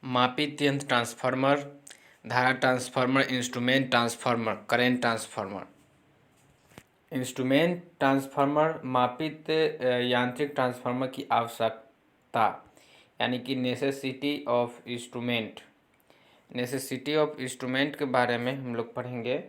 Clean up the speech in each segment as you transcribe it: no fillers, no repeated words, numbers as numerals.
मापित यंत्र ट्रांसफार्मर, धारा transformer, instrument transformer, current transformer. Instrument transformer मापित यांत्रिक ट्रांसफार्मर की आवश्यकता यानी कि necessity of instrument. Necessity of instrument के बारे में हम लोग पढ़ेंगे।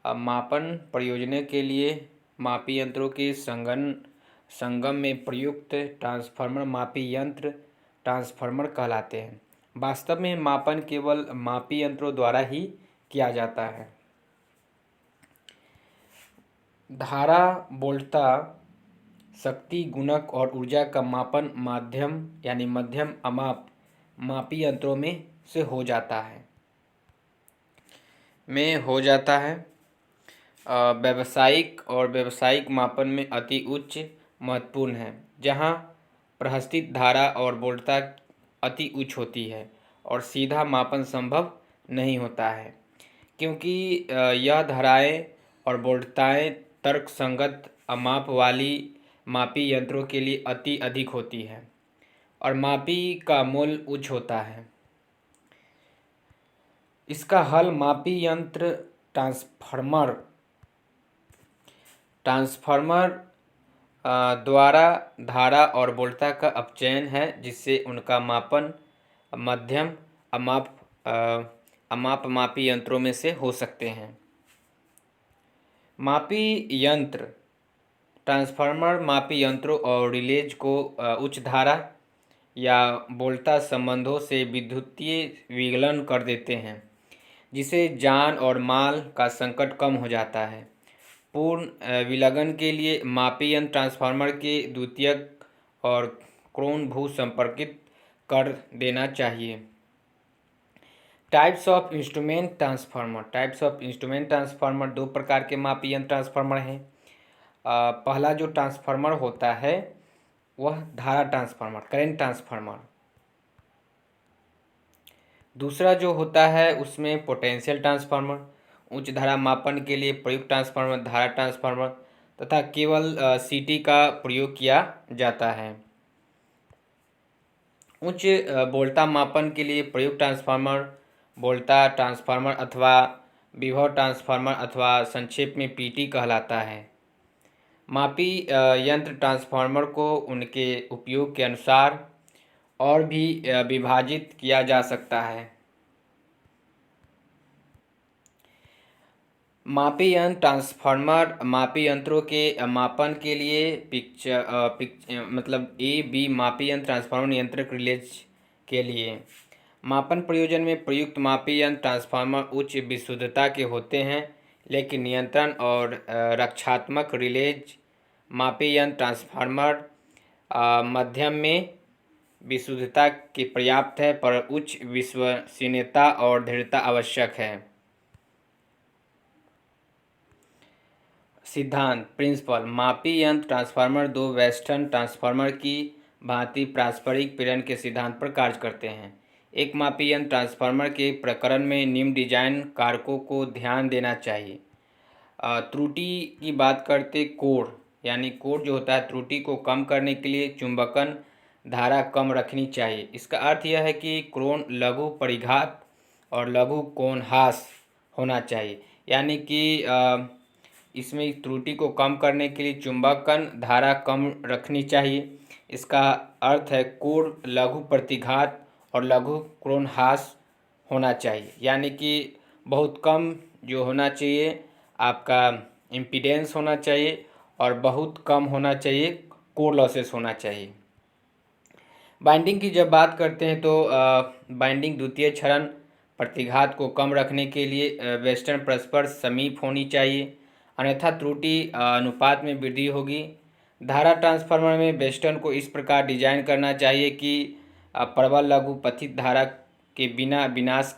मापन प्रयोजनों के लिए मापी यंत्रों के संगम में प्रयुक्त ट्रांसफार्मर मापी यंत्र ट्रांसफार्मर कहलाते हैं। वास्तव में मापन केवल मापी यंत्रों द्वारा ही किया जाता है। धारा, वोल्टता, शक्ति, गुणक और ऊर्जा का मापन मध्यम अमाप मापी यंत्रों में से हो जाता है। व्यावसायिक मापन में अति उच्च महत्वपूर्ण है, जहां प्रस्तावित धारा और वोल्टता अति उच्च होती है और सीधा मापन संभव नहीं होता है, क्योंकि यह धाराएं और वोल्टताएं तर्कसंगत अमाप वाली मापी यंत्रों के लिए अति अधिक होती है और मापी का मूल्य उच्च होता है। इसका हल मापी यंत्र ट्रांसफार्मर द्वारा धारा और वोल्टता का अपचयन है, जिससे उनका मापन मध्यम अमाप मापी यंत्रों में से हो सकते हैं। मापी यंत्र ट्रांसफार्मर मापी यंत्रों और रिलेज को उच्च धारा या वोल्टता संबंधों से विद्युतीय विकलन कर देते हैं, जिससे जान और माल का संकट कम हो जाता है। पूर्ण विलगन के लिए मापी यंत्र ट्रांसफार्मर के द्वितीयक और क्रोन भू संपर्कित कर देना चाहिए। टाइप्स ऑफ इंस्ट्रूमेंट ट्रांसफार्मर दो प्रकार के मापी यंत्र ट्रांसफार्मर हैं। पहला जो ट्रांसफार्मर होता है वह धारा ट्रांसफार्मर, करंट ट्रांसफार्मर। दूसरा जो होता है उसमें पोटेंशियल ट्रांसफार्मर, उच्च धारा मापन के लिए प्रयुक्त ट्रांसफार्मर, धारा ट्रांसफार्मर तथा केवल सीटी का प्रयोग किया जाता है। उच्च वोल्टता मापन के लिए प्रयुक्त ट्रांसफार्मर वोल्टता ट्रांसफार्मर अथवा विभव ट्रांसफार्मर अथवा संक्षेप में पीटी कहलाता है। मापी यंत्र ट्रांसफार्मर को उनके उपयोग के अनुसार और भी विभाजित किया जा सकता है। मापी यंत्र ट्रांसफार्मर मापी यंत्रों के मापन के लिए ए बी मापी यंत्र ट्रांसफार्मर नियंत्रक रिलेज के लिए मापन प्रयोजन में प्रयुक्त मापी यंत्र ट्रांसफार्मर उच्च विशुद्धता के होते हैं, लेकिन नियंत्रण और रक्षात्मक रिलेज मापी यंत्र ट्रांसफार्मर मध्यम में विशुद्धता के पर्याप्त है, पर उच्च विश्वसनीयता और दृढ़ता आवश्यक है। सिद्धांत प्रिंसिपल मापी यंत्र ट्रांसफार्मर दो वेस्टर्न ट्रांसफार्मर की भांति पारस्परिक प्रेरण के सिद्धांत पर कार्य करते हैं। एक मापी यंत्र ट्रांसफार्मर के प्रकरण में निम्न डिजाइन कारकों को ध्यान देना चाहिए। त्रुटि की बात करते कोण जो होता है, त्रुटि को कम करने के लिए चुंबकन धारा कम रखनी चाहिए। इसका अर्थ यह है कि कोण लघु परिघात और लघु कोण ह्रास होना चाहिए, यानी कि इसमें त्रुटि को कम करने के लिए चुंबकन धारा कम रखनी चाहिए। इसका अर्थ है कोण लघु प्रतिघात और लघु कोण ह्रास होना चाहिए, यानी कि बहुत कम जो होना चाहिए आपका इम्पीडेंस होना चाहिए और बहुत कम होना चाहिए कोर लॉसेस होना चाहिए। बाइंडिंग की जब बात करते हैं तो बाइंडिंग द्वितीय क्षरण प्रतिघात को कम रखने के लिए वेस्टर्न परस्पर समीप होनी चाहिए, अन्यथा त्रुटि अनुपात में वृद्धि होगी। धारा ट्रांसफार्मर में वेस्टर्न को इस प्रकार डिजाइन करना चाहिए कि प्रबल लघु पथित धारा के बिना विनाश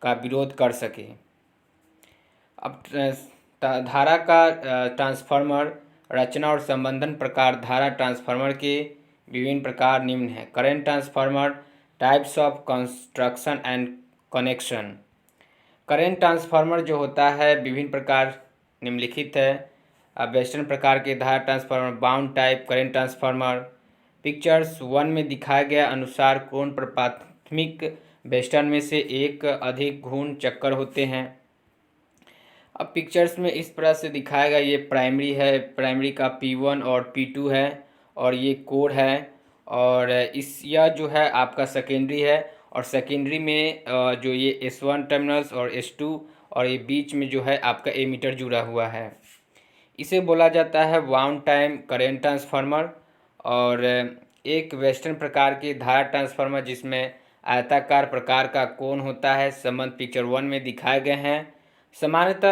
का विरोध कर सके। अब धारा का ट्रांसफार्मर रचना और संबंधन प्रकार धारा ट्रांसफार्मर के विभिन्न प्रकार निम्न हैं। Current transformer types of construction and connection. Current transformer जो होता है विभिन्न प्रकार निम्नलिखित है। वेस्टर्न प्रकार के धारा transformer bound type current transformer. Pictures 1 में दिखाए गए अनुसार कोण पर प्राथमिक वेस्टर्न में से एक अधिक घूर्ण चक्कर होते हैं। अब पिक्चर्स में इस तरह से दिखाया गया, ये प्राइमरी है, प्राइमरी का P1 और P2 है और ये कोर है, और यह जो है आपका सेकेंडरी है, और सेकेंडरी में जो ये S1 टर्मिनल्स और S2 और ये बीच में जो है आपका एमीटर जुड़ा हुआ है। इसे बोला जाता है वाउंड टाइम करेंट ट्रांसफार्मर। और एक वेस्टर्न प्रकार की धारा ट्रांसफार्मर जिसमें आयताकार प्रकार का कोण होता है, संबंध पिक्चर 1 में दिखाए गए हैं। सामान्यतः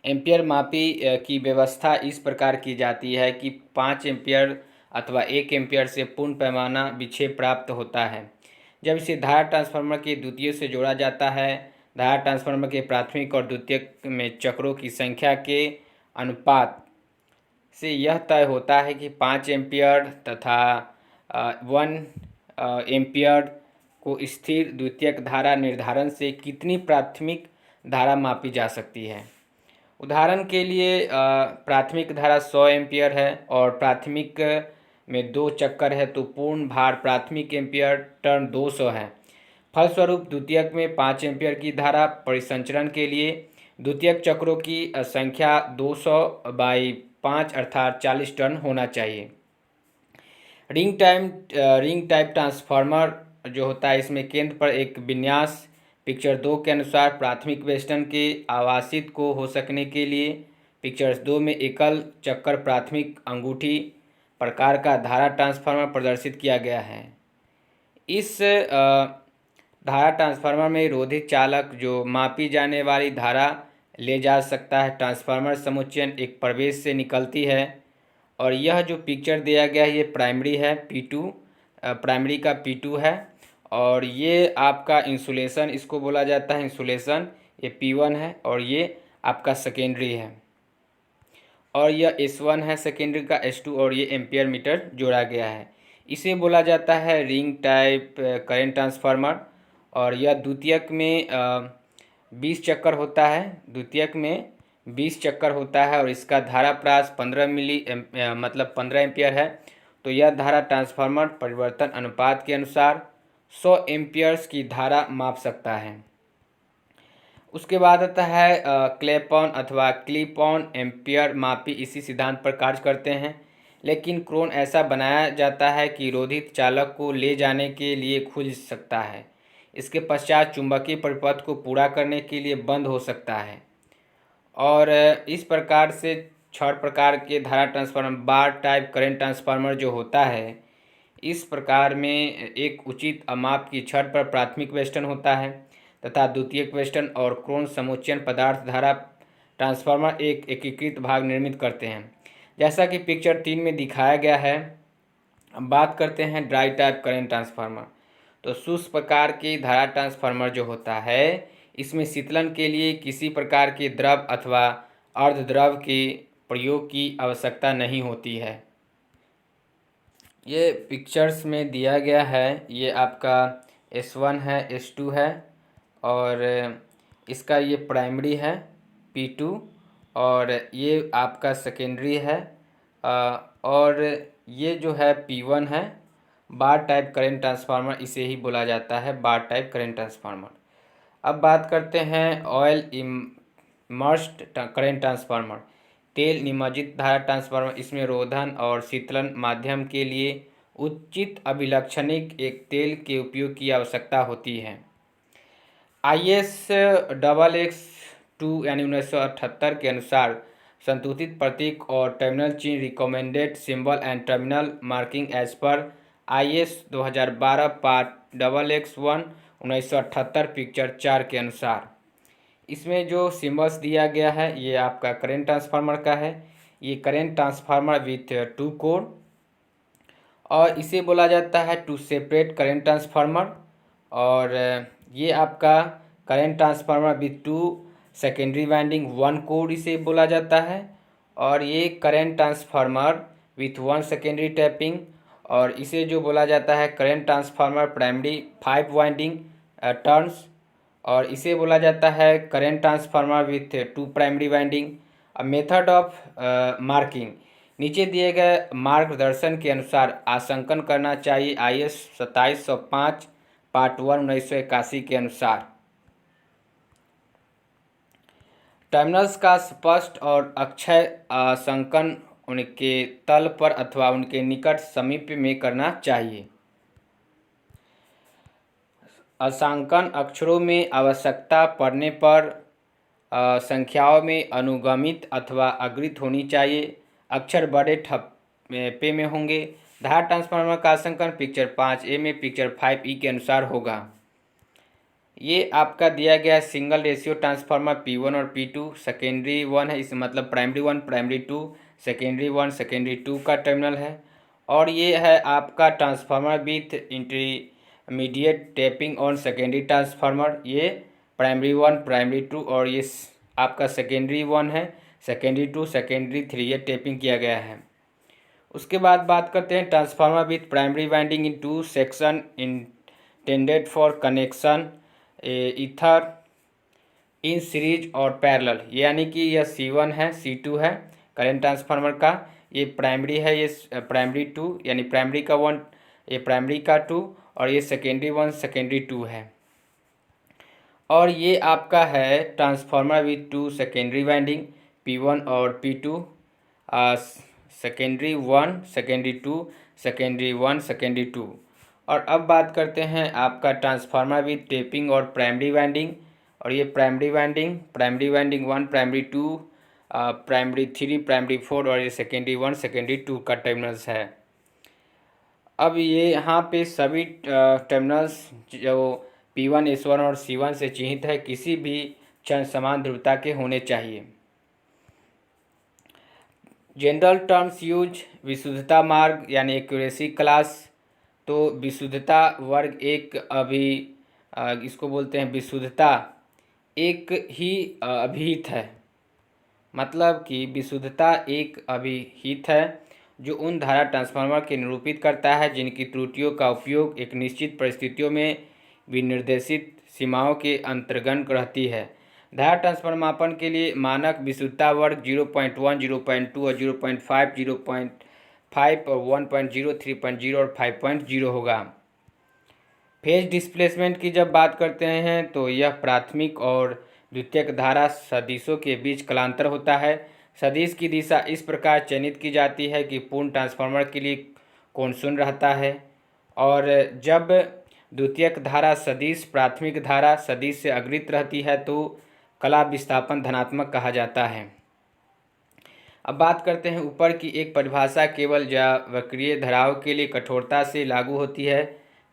एम्पियर मापी की व्यवस्था इस प्रकार की जाती है कि 5 एम्पियर अथवा 1 एम्पियर से पूर्ण पैमाना विक्षेप प्राप्त होता है। जब इसे धारा ट्रांसफार्मर के द्वितीयक से जोड़ा जाता है, धारा ट्रांसफार्मर के प्राथमिक और द्वितीयक में चक्रों की संख्या के अनुपात से यह तय होता है कि 5 एम्पियर तथा 1 एम्पियर को स्थिर द्वितीयक धारा निर्धारण से कितनी प्राथमिक धारा मापी जा सकती है। उदाहरण के लिए प्राथमिक धारा 100 एम्पियर है और प्राथमिक में 2 चक्कर है, तो पूर्ण भार प्राथमिक एम्पियर टर्न 200 है। फलस्वरूप द्वितीयक में 5 एम्पियर की धारा परिसंचरण के लिए द्वितीयक चक्रों की संख्या 200/5 अर्थात 40 टर्न होना चाहिए। रिंग टाइप ट्रांसफार्मर जो होता है, इसमें केंद्र पर एक विन्यास पिक्चर 2 के अनुसार प्राथमिक वेस्टर्न के आवासित को हो सकने के लिए पिक्चर 2 में एकल चक्कर प्राथमिक अंगूठी प्रकार का धारा ट्रांसफार्मर प्रदर्शित किया गया है। इस धारा ट्रांसफार्मर में रोधित चालक जो मापी जाने वाली धारा ले जा सकता है। ट्रांसफार्मर समुच्चयन एक प्रवेश से निकलती है, और यह जो पिक्चर दिया गया है ये प्राइमरी है, P2 प्राइमरी का P2 है, और ये आपका इंसुलेशन इसको बोला जाता है, इंसुलेशन ये P1 है, और ये आपका सेकेंडरी है, और यह S1 है सेकेंडरी का, S2 और ये एम्पियर मीटर जोड़ा गया है। इसे बोला जाता है रिंग टाइप करंट ट्रांसफार्मर। और यह द्वितीयक में 20 चक्कर होता है, द्वितीयक में 20 चक्कर होता है, और इसका धारा प्रास 15 मतलब 15 एम्पियर है। तो यह धारा ट्रांसफार्मर परिवर्तन अनुपात के अनुसार 100 एम्पियर्स की धारा माप सकता है। उसके बाद आता है क्लैप ऑन अथवा क्लिप ऑन एम्पियर मापी इसी सिद्धांत पर कार्य करते हैं, लेकिन क्रोन ऐसा बनाया जाता है कि रोधित चालक को ले जाने के लिए खुल सकता है। इसके पश्चात चुंबकीय परिपथ को पूरा करने के लिए बंद हो सकता है। और इस प्रकार से छड़ प्रकार के धारा ट्रांसफार्मर बार टाइप करंट ट्रांसफार्मर जो होता है, इस प्रकार में एक उचित अमाप की छड़ पर प्राथमिक वेस्टर्न होता है तथा द्वितीयक वेस्टर्न और क्रोन समुच्चयन पदार्थ धारा ट्रांसफार्मर एक एकीकृत भाग निर्मित करते हैं, जैसा कि पिक्चर 3 में दिखाया गया है। अब बात करते हैं ड्राई टाइप करंट ट्रांसफार्मर। तो शुष्क प्रकार की धारा ट्रांसफार्मर जो होता है, इसमें शीतलन के लिए किसी प्रकार के द्रव अथवा अर्धद्रव के प्रयोग की आवश्यकता नहीं होती है। ये पिक्चर्स में दिया गया है, ये आपका S1 है, S2 है, और इसका ये प्राइमरी है P2, और ये आपका सेकेंडरी है, और ये जो है P1 है। बार टाइप करंट ट्रांसफार्मर इसे ही बोला जाता है, बार टाइप करंट ट्रांसफार्मर। अब बात करते हैं ऑयल इमर्स्ड करंट ट्रांसफार्मर, तेल निमज्जित धारा ट्रांसफार्मर। इसमें रोधन और शीतलन माध्यम के लिए उचित अभिलक्षणिक एक तेल के उपयोग की आवश्यकता होती है। IS-XX-2 यानी 1978 के अनुसार संतुलित प्रतीक और टर्मिनल चिन्ह recommended symbol and terminal marking as पर IS 2012 पार्ट XX1 1978 पिक्चर 4 के अनुसार। इसमें जो सिम्बल्स दिया गया है ये आपका करंट ट्रांसफार्मर का है। ये करंट ट्रांसफार्मर विथ 2 कोर, और इसे बोला जाता है 2 सेपरेट करंट ट्रांसफार्मर। और ये आपका current transformer with 2 secondary winding 1 core इसे बोला जाता है। और ये current transformer with 1 secondary tapping, और इसे जो बोला जाता है current transformer primary 5 winding turns, और इसे बोला जाता है current transformer with 2 primary winding. Method of marking, नीचे दिए गए मार्गदर्शन के अनुसार आंकलन करना चाहिए। IS 2705 पार्ट 1 1981 के अनुसार टर्मिनल्स का स्पष्ट और अक्षय आंकलन उनके तल पर अथवा उनके निकट समीप में करना चाहिए। अंशांकन अक्षरों में आवश्यकता पड़ने पर संख्याओं में अनुगमित अथवा अग्रित होनी चाहिए। अक्षर बड़े ठप्पे में होंगे। धारा ट्रांसफार्मर का अंशांकन पिक्चर 5A में पिक्चर 5E के अनुसार होगा। ये आपका दिया गया सिंगल रेशियो ट्रांसफार्मर P1 और P2 सेकेंडरी 1 है, इस मतलब प्राइमरी 1 प्राइमरी 2 सेकेंडरी 1 सेकेंडरी 2 का टर्मिनल है। और ये है आपका transformer with intermediate tapping on secondary transformer. ये प्राइमरी 1 प्राइमरी 2 और ये आपका सेकेंडरी 1 है, सेकेंडरी 2 सेकेंडरी 3 ये टैपिंग किया गया है। उसके बाद बात करते हैं transformer with primary winding in 2 section intended for connection ether in series और पैरेलल, यानी कि यह C1 है, C2 है करंट ट्रांसफार्मर का, ये प्राइमरी है, ये प्राइमरी 2 यानी प्राइमरी का 1, ये प्राइमरी का 2 और ये सेकेंडरी 1 सेकेंडरी 2 है। और ये आपका है transformer with 2 secondary winding P1 और P2, secondary 1 secondary 2 secondary 1 secondary 2। और अब बात करते हैं आपका ट्रांसफार्मर विथ टेपिंग और प्राइमरी वाइंडिंग। और ये primary winding 1 primary 2 primary 3 primary 4 और ये सेकेंडरी 1 सेकेंडरी 2 का टर्मिनल्स है। अब ये यहाँ पे सभी टर्मिनल्स जो P1 S1 और C1 से चिन्हित है किसी भी क्षण समान ध्रुवता के होने चाहिए। जनरल टर्म्स यूज विशुद्धता मार्ग यानी एक्यूरेसी क्लास। तो विशुद्धता वर्ग एक इसको बोलते हैं विशुद्धता एक ही अभिहित है, मतलब कि विशुद्धता एक अभिहित है जो उन धारा ट्रांसफार्मर के निरूपित करता है जिनकी त्रुटियों का उपयोग एक निश्चित परिस्थितियों में विनिर्देशित सीमाओं के अंतर्गत रहती है। धारा ट्रांसफार्मर मापन के लिए मानक विशुद्धता वर्ग 0.1, 0.2 और 0.5, 0.5 और 1.0, 3.0 और 5.0 होगा। फेज डिस्प्लेसमेंट की जब बात करते हैं तो यह प्राथमिक और द्वितीयक धारा सदिशों के बीच कलांतर होता है। सदिश की दिशा इस प्रकार चयनित की जाती है कि पूर्ण ट्रांसफार्मर के लिए कोण शून्य रहता है, और जब द्वितीयक धारा सदिश प्राथमिक धारा सदिश से अग्रित रहती है तो कला विस्थापन धनात्मक कहा जाता है। अब बात करते हैं ऊपर की एक परिभाषा केवल वक्रीय धाराओं के लिए कठोरता से लागू होती है।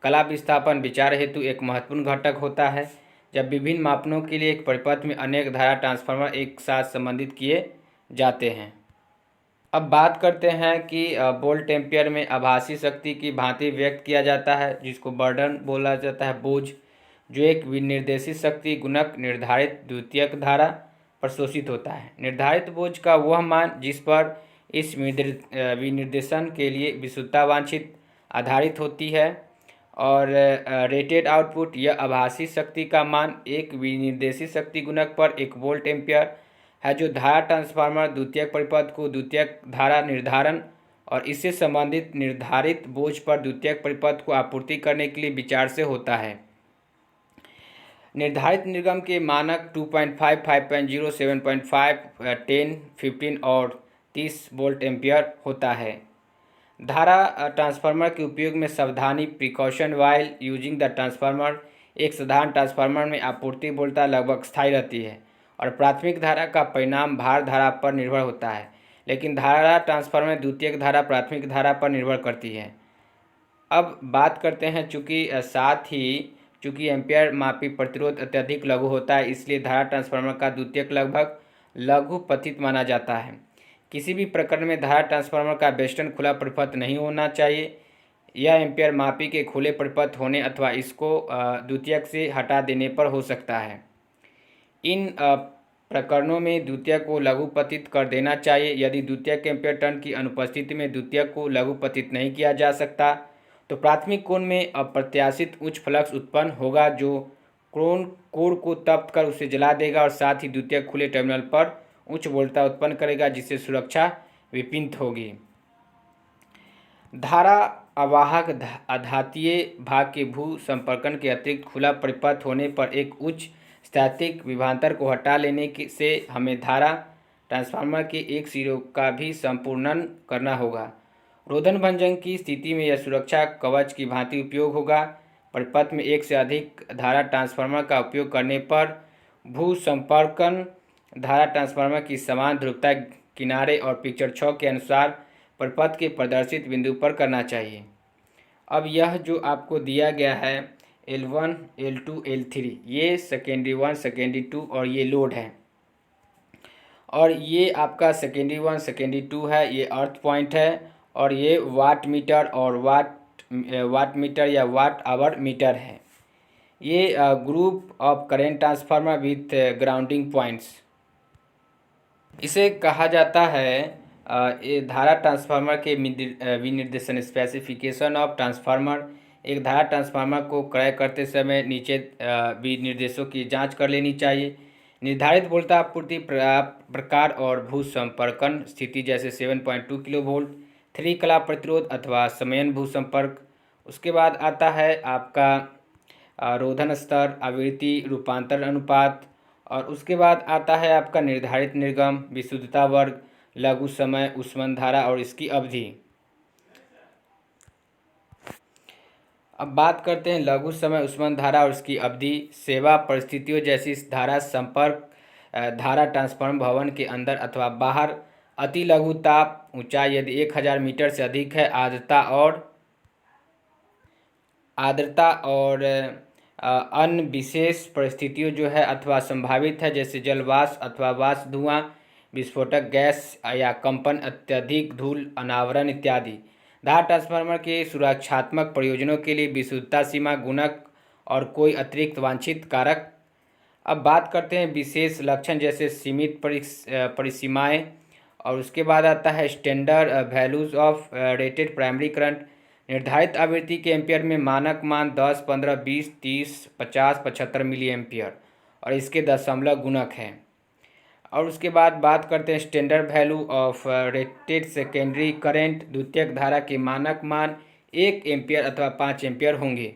कला विस्थापन विचार हेतु एक महत्वपूर्ण घटक होता है जब विभिन्न मापनों के लिए एक परिपथ में अनेक धारा ट्रांसफार्मर एक साथ संबंधित किए जाते हैं। अब बात करते हैं कि वोल्ट एम्पियर में आभासी शक्ति की भांति व्यक्त किया जाता है जिसको बर्डन बोला जाता है, बोझ, जो एक विनिर्देशित शक्ति गुणक निर्धारित द्वितीयक धारा पर शोषित होता है। निर्धारित बोझ का वह मान जिस पर इस विनिर्देशन के लिए विशुद्धता वांछित आधारित होती है, और रेटेड आउटपुट यह आभासी शक्ति का मान एक विनिर्देशित शक्ति गुणक पर 1 वोल्ट एम्पियर है जो धारा ट्रांसफार्मर द्वितीयक परिपथ को द्वितीयक धारा निर्धारण और इससे संबंधित निर्धारित बोझ पर द्वितीयक परिपथ को आपूर्ति करने के लिए विचार से होता है। निर्धारित निर्गम के मानक 2.5, 5.0, 7.5, 10, 15 और 30 वोल्ट एम्पियर होता है। धारा ट्रांसफार्मर के उपयोग में सावधानी precaution while using the transformer. एक साधारण ट्रांसफार्मर में आपूर्ति वोल्टता लगभग स्थायी रहती है और प्राथमिक धारा का परिणाम भार धारा पर निर्भर होता है, लेकिन धारा ट्रांसफार्मर में द्वितीयक धारा प्राथमिक धारा पर निर्भर करती है। अब बात करते हैं चूँकि एम्पियर मापी प्रतिरोध अत्यधिक लघु होता है इसलिए धारा ट्रांसफार्मर का द्वितीयक लगभग लघु पतित माना जाता है। किसी भी प्रकरण में धारा ट्रांसफार्मर का वेस्टर्न खुला परिपथ नहीं होना चाहिए। यह एम्पियर मापी के खुले परिपथ होने अथवा इसको द्वितीयक से हटा देने पर हो सकता है। इन प्रकरणों में द्वितीयक को लघु पतित कर देना चाहिए। यदि द्वितीयक एम्पियर टर्न की अनुपस्थिति में द्वितीयक को लघु पतित नहीं किया जा सकता तो प्राथमिक कोण में अप्रत्याशित उच्च फ्लक्स उत्पन्न होगा जो कोण को तप्त कर उसे जला देगा और साथ ही द्वितीयक खुले टर्मिनल पर उच्च वोल्टता उत्पन्न करेगा जिससे सुरक्षा विपिनित होगी। धारा अवाहक आधातीय भाग के भू संपर्कन के अतिरिक्त खुला परिपथ होने पर एक उच्च स्थैतिक विभवांतर को हटा लेने से हमें धारा ट्रांसफार्मर के एक सिरों का भी संपूर्णन करना होगा। रोधन भंजन की स्थिति में यह सुरक्षा कवच की भांति उपयोग होगा। परिपथ में एक से अधिक धारा ट्रांसफार्मर का उपयोग करने पर भू संपर्कन धारा ट्रांसफार्मर की समान ध्रुवता किनारे और पिक्चर 6 के अनुसार परिपथ के प्रदर्शित बिंदु पर करना चाहिए। अब यह जो आपको दिया गया है L1, L2, L3, ये सेकेंडरी 1, सेकेंडरी 2 और ये लोड है, और ये आपका सेकेंडरी 1, सेकेंडरी 2 है, ये अर्थ पॉइंट है, और ये वाट मीटर और वाट मीटर या वाट आवर मीटर है। ये group of current transformer with grounding points, इसे कहा जाता है ये धारा ट्रांसफार्मर के विनिर्देशन स्पेसिफिकेशन ऑफ ट्रांसफार्मर। एक धारा ट्रांसफार्मर को क्रय करते समय नीचे विनिर्देशों की जांच कर लेनी चाहिए। निर्धारित वोल्टेज आपूर्ति प्रकार और भू संपर्कन स्थिति जैसे 7.2 किलो वोल्ट, 3 कला प्रतिरोध अथवा समयन भू संपर्क। उसके बाद आता है आपका रोधन स्तर, आवृत्ति, रूपांतर अनुपात, और उसके बाद आता है आपका निर्धारित निर्गम, विशुद्धता वर्ग, लघु समय, ऊष्मन धारा और इसकी अवधि। अब बात करते हैं लघु समय, ऊष्मन धारा और इसकी अवधि। सेवा परिस्थितियों जैसी धारा संपर्क धारा ट्रांसफार्मर भवन के अंदर अथवा बाहर, अति लघु ताप, ऊंचाई यदि 1000 मीटर से अधिक है, आर्द्रता और अन्य विशेष परिस्थितियों जो है अथवा संभावित है जैसे जलवाष्प अथवा वाष्प धुआं, विस्फोटक गैस या कंपन, अत्यधिक धूल अनावरण इत्यादि। धारा ट्रांसफार्मर के सुरक्षात्मक प्रयोजनों के लिए विशुद्धता सीमा गुणक और कोई अतिरिक्त वांछित कारक। अब बात करते हैं विशेष लक्षण जैसे सीमित परिसीमाएं, और उसके बाद आता है standard values of rated primary current. निर्धारित आवृत्ति के एम्पियर में मानक मान 10, 15, 20, 30, 50, 75 मिली एम्पियर और इसके दशमलव गुणक हैं। और उसके बाद बात करते हैं standard value of rated secondary current. द्वितीयक धारा के मानक मान 1 एम्पियर अथवा 5 एम्पियर होंगे।